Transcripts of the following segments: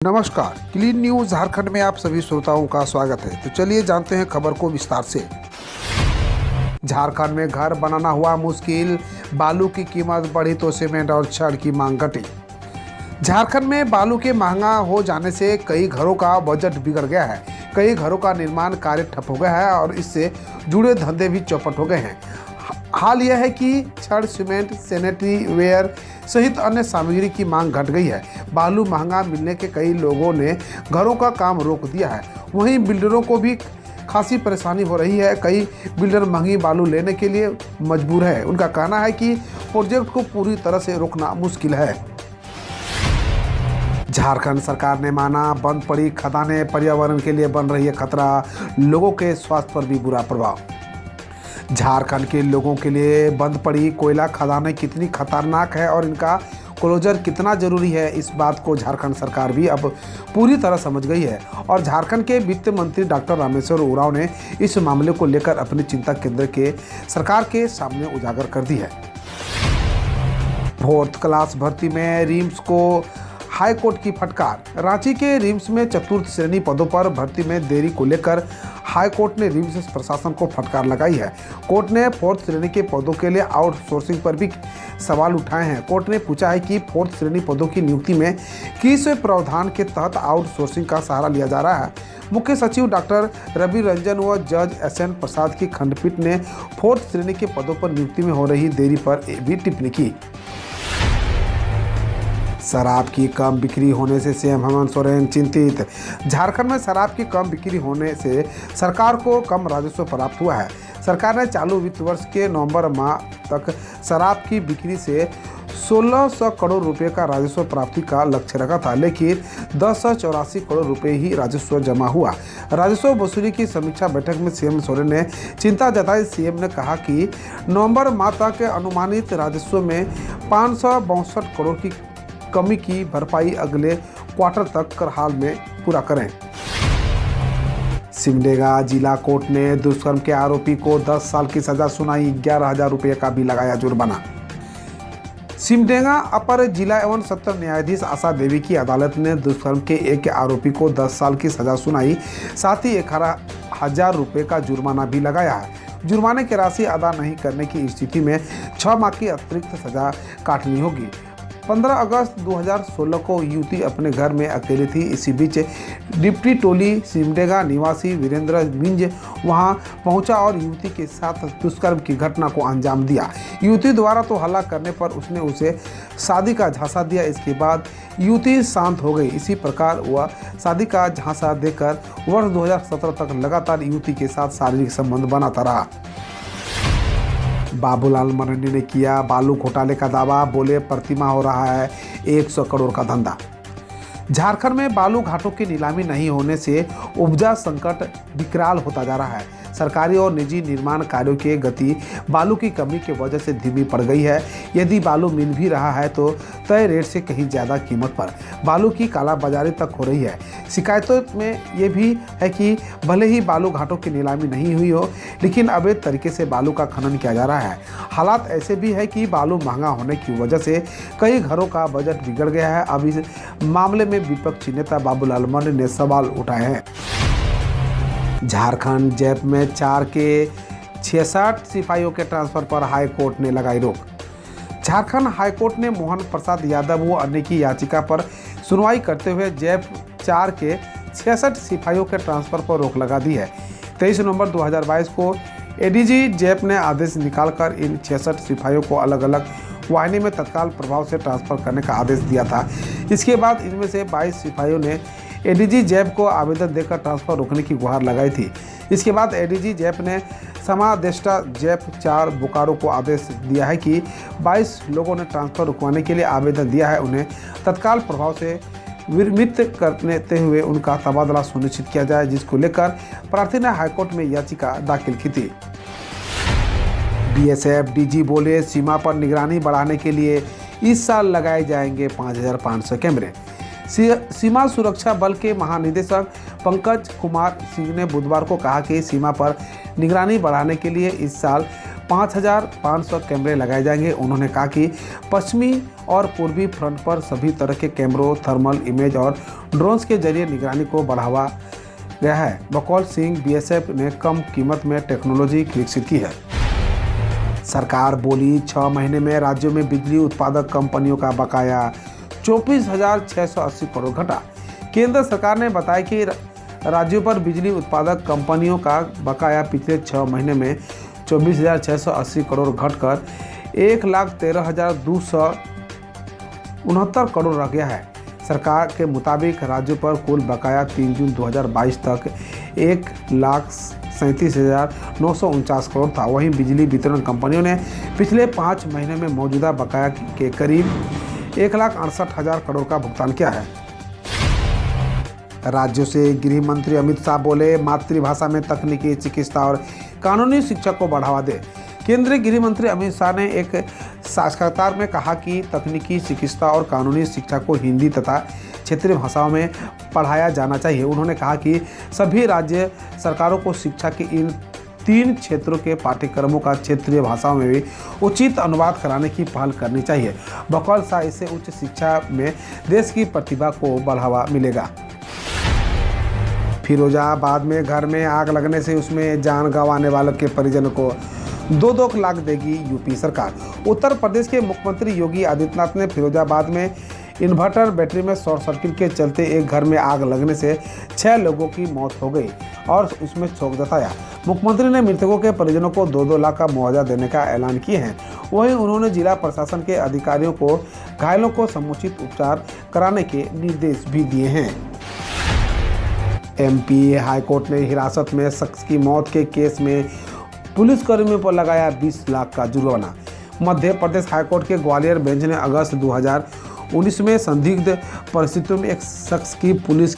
नमस्कार, clean news Jharkhand में आप सभी श्रोताओं का स्वागत है। तो चलिए जानते हैं खबर को विस्तार से। झारखंड में घर बनाना हुआ मुश्किल, बालू की कीमत बढ़ी तो सीमेंट और छड़ की मांग घटी। झारखंड में बालू के महंगा हो जाने से कई घरों का बजट बिगड़ गया है। कई घरों का निर्माण कार्य ठप हो गया है और इससे जुड़े धंधे भी चौपट हो गए हैं। हाल यह है कि छड़, सीमेंट, सैनिटरी वेयर सहित अन्य सामग्री की मांग घट गई है। बालू महंगा मिलने के कई लोगों ने घरों का काम रोक दिया है। वहीं बिल्डरों को भी खासी परेशानी हो रही है। कई बिल्डर महंगी बालू लेने के लिए मजबूर है। उनका कहना है कि प्रोजेक्ट को पूरी तरह से रोकना मुश्किल है। झारखंड सरकार ने माना बंद पड़ी खदानें पर्यावरण के लिए बन रही है खतरा, लोगों के स्वास्थ्य पर भी बुरा प्रभाव। झारखंड के लोगों के लिए बंद पड़ी कोयला खदानें कितनी खतरनाक है और इनका क्लोजर कितना जरूरी है, इस बात को झारखंड सरकार भी अब पूरी तरह समझ गई है। और झारखंड के वित्त मंत्री डॉक्टर रामेश्वर उरांव ने इस मामले को लेकर अपनी चिंता केंद्र के सरकार के सामने उजागर कर दी है। 4th क्लास भर्ती में रिम्स को हाई कोर्ट की फटकार। रांची के रिम्स में चतुर्थ श्रेणी पदों पर भर्ती में देरी को लेकर हाई कोर्ट ने रिम्स प्रशासन को फटकार लगाई है। कोर्ट ने 4th श्रेणी के पदों के लिए आउटसोर्सिंग पर भी सवाल उठाए हैं। कोर्ट ने पूछा है कि 4th श्रेणी पदों की नियुक्ति में किस प्रावधान के तहत आउटसोर्सिंग का सहारा लिया जा रहा है। मुख्य सचिव डॉक्टर रवि रंजन व जज SN प्रसाद की खंडपीठ ने 4th श्रेणी के पदों पर नियुक्ति में हो रही देरी पर भी टिप्पणी की। शराब की कम बिक्री होने से सीएम हेमंत सोरेन चिंतित। झारखंड में शराब की कम बिक्री होने से सरकार को कम राजस्व प्राप्त हुआ है। सरकार ने चालू वित्त वर्ष के नवंबर माह तक शराब की बिक्री से 1600 करोड़ रुपए का राजस्व प्राप्ति का लक्ष्य रखा था, लेकिन 1084 करोड़ रुपए ही राजस्व जमा हुआ। राजस्व वसूली की समीक्षा बैठक में सीएम सोरेन ने चिंता जताई। सीएम ने कहा कि नवंबर माह तक अनुमानित राजस्व में 562 करोड़ की कमी की भरपाई अगले क्वार्टर तक कर हाल में पूरा करें। सिमडेगा जिला कोर्ट ने दुष्कर्म के आरोपी को 10 साल की सजा सुनाई, 11,000 रुपये का भी लगाया जुर्माना। सिमडेगा अपर जिला एवं सत्र न्यायाधीश आशा देवी की अदालत ने दुष्कर्म के एक आरोपी को 10 साल की सजा सुनाई, साथ ही 11,000 रुपये का जुर्माना भी लगाया है। जुर्माने की राशि अदा नहीं करने की स्थिति में 6 माह की अतिरिक्त सजा काटनी होगी। 15 अगस्त 2016 को युवती अपने घर में अकेली थी। इसी बीच डिप्टी टोली सिमडेगा निवासी वीरेंद्र मिंज वहां पहुंचा और युवती के साथ दुष्कर्म की घटना को अंजाम दिया। युवती द्वारा तो हल्ला करने पर उसने उसे शादी का झांसा दिया। इसके बाद युवती शांत हो गई। इसी प्रकार वह शादी का झांसा देकर वर्ष 2017 तक लगातार युवती के साथ शारीरिक संबंध बनाता रहा। बाबूलाल मरांडी ने किया बालू घोटाले का दावा, बोले प्रतिमा हो रहा है 100 करोड़ का धंधा। झारखंड में बालू घाटों की नीलामी नहीं होने से उपजा संकट विकराल होता जा रहा है। सरकारी और निजी निर्माण कार्यों की गति बालू की कमी की वजह से धीमी पड़ गई है। यदि बालू मिल भी रहा है तो तय रेट से कहीं ज़्यादा कीमत पर बालू की कालाबाजारी तक हो रही है। शिकायतों में ये भी है कि भले ही बालू घाटों की नीलामी नहीं हुई हो, लेकिन अवैध तरीके से बालू का खनन किया जा रहा है। हालात ऐसे भी है कि बालू महंगा होने की वजह से कई घरों का बजट बिगड़ गया है। अब इस मामले में विपक्षी नेता बाबूलाल मरांडी ने सवाल उठाए हैं। झारखंड जैप में 4 के 66 सिपाहियों के ट्रांसफर पर हाई कोर्ट ने लगाई रोक। झारखंड हाई कोर्ट ने मोहन प्रसाद यादव व अन्य की याचिका पर सुनवाई करते हुए जैप 4 के 66 सिपाहियों के ट्रांसफर पर रोक लगा दी है। 23 नवंबर 2022 को ADG जैप ने आदेश निकालकर इन 66 सिपाहियों को अलग अलग वाहिनी में तत्काल प्रभाव से ट्रांसफर करने का आदेश दिया था। इसके बाद इनमें से 22 सिपाहियों ने ADG जैप को आवेदन देकर ट्रांसफर रोकने की गुहार लगाई थी। इसके बाद ADG जैप ने समादेष्टा जैप 4 बोकारो को आदेश दिया है कि 22 लोगों ने ट्रांसफर रुकवाने के लिए आवेदन दिया है, उन्हें तत्काल प्रभाव से विरमित करते हुए उनका तबादला सुनिश्चित किया जाए, जिसको लेकर प्रार्थी ने हाईकोर्ट में याचिका दाखिल की थी। BSF DG बोले सीमा पर निगरानी बढ़ाने के लिए इस साल लगाए जाएंगे 5,500 कैमरे। सीमा सुरक्षा बल के महानिदेशक पंकज कुमार सिंह ने बुधवार को कहा कि सीमा पर निगरानी बढ़ाने के लिए इस साल 5,500 कैमरे लगाए जाएंगे। उन्होंने कहा कि पश्चिमी और पूर्वी फ्रंट पर सभी तरह के कैमरों, थर्मल इमेज और ड्रोन्स के जरिए निगरानी को बढ़ावा गया है। बकौल सिंह, बीएसएफ ने कम कीमत में टेक्नोलॉजी विकसित की है। सरकार बोली 6 महीने में राज्यों में बिजली उत्पादक कंपनियों का बकाया 24,680 करोड़ घटा। केंद्र सरकार ने बताया कि राज्यों पर बिजली उत्पादक कंपनियों का बकाया पिछले 6 महीने में 24,680 करोड़ घटकर 1,13,269 करोड़ रह गया है। सरकार के मुताबिक राज्यों पर कुल बकाया 3 जून 2022 तक 1,37,949 करोड़ था। वहीं बिजली वितरण कंपनियों ने पिछले 5 महीने में मौजूदा बकाया के करीब 1,68,000 करोड़ का भुगतान किया है। राज्यों से गृह मंत्री अमित शाह बोले, मातृभाषा में तकनीकी, चिकित्सा और कानूनी शिक्षा को बढ़ावा दे। केंद्रीय गृह मंत्री अमित शाह ने एक साक्षात्कार में कहा कि तकनीकी, चिकित्सा और कानूनी शिक्षा को हिंदी तथा क्षेत्रीय भाषाओं में पढ़ाया जाना चाहिए। उन्होंने कहा कि सभी राज्य सरकारों को शिक्षा के इन 3 क्षेत्रों के पाठ्यक्रमों का क्षेत्रीय भाषाओं में भी उचित अनुवाद कराने की पहल करनी चाहिए। बकौल शाह, इससे उच्च शिक्षा में देश की प्रतिभा को बढ़ावा मिलेगा। फिरोजाबाद में घर में आग लगने से उसमें जान गंवाने वालों के परिजनों को 2-2 लाख देगी यूपी सरकार। उत्तर प्रदेश के मुख्यमंत्री योगी आदित्यनाथ ने फिरोजाबाद में इन्वर्टर बैटरी में शॉर्ट सर्किट के चलते एक घर में आग लगने से 6 लोगों की मौत हो गई और उसमें शोक जताया। मुख्यमंत्री ने मृतकों के परिजनों को 2-2 लाख का मुआवजा देने का ऐलान किया है। वहीं उन्होंने जिला प्रशासन के अधिकारियों को घायलों को समुचित उपचार कराने के निर्देश भी दिए हैं। एमपी हाईकोर्ट ने हिरासत में शख्स की मौत के केस में पुलिसकर्मियों पर लगाया 20 लाख का जुर्माना। मध्य प्रदेश हाईकोर्ट के ग्वालियर बेंच ने अगस्त 2019 में संदिग्ध परिस्थितियों में एक शख्स की पुलिस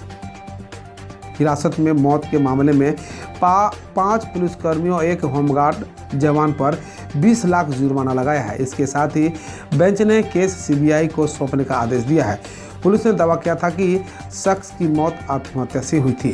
हिरासत में मौत के मामले में 5 पुलिसकर्मियों, एक होमगार्ड जवान पर 20 लाख जुर्माना लगाया है। इसके साथ ही बेंच ने केस सीबीआई को सौंपने का आदेश दिया है। पुलिस ने दावा किया था कि शख्स की मौत आत्महत्या से हुई थी।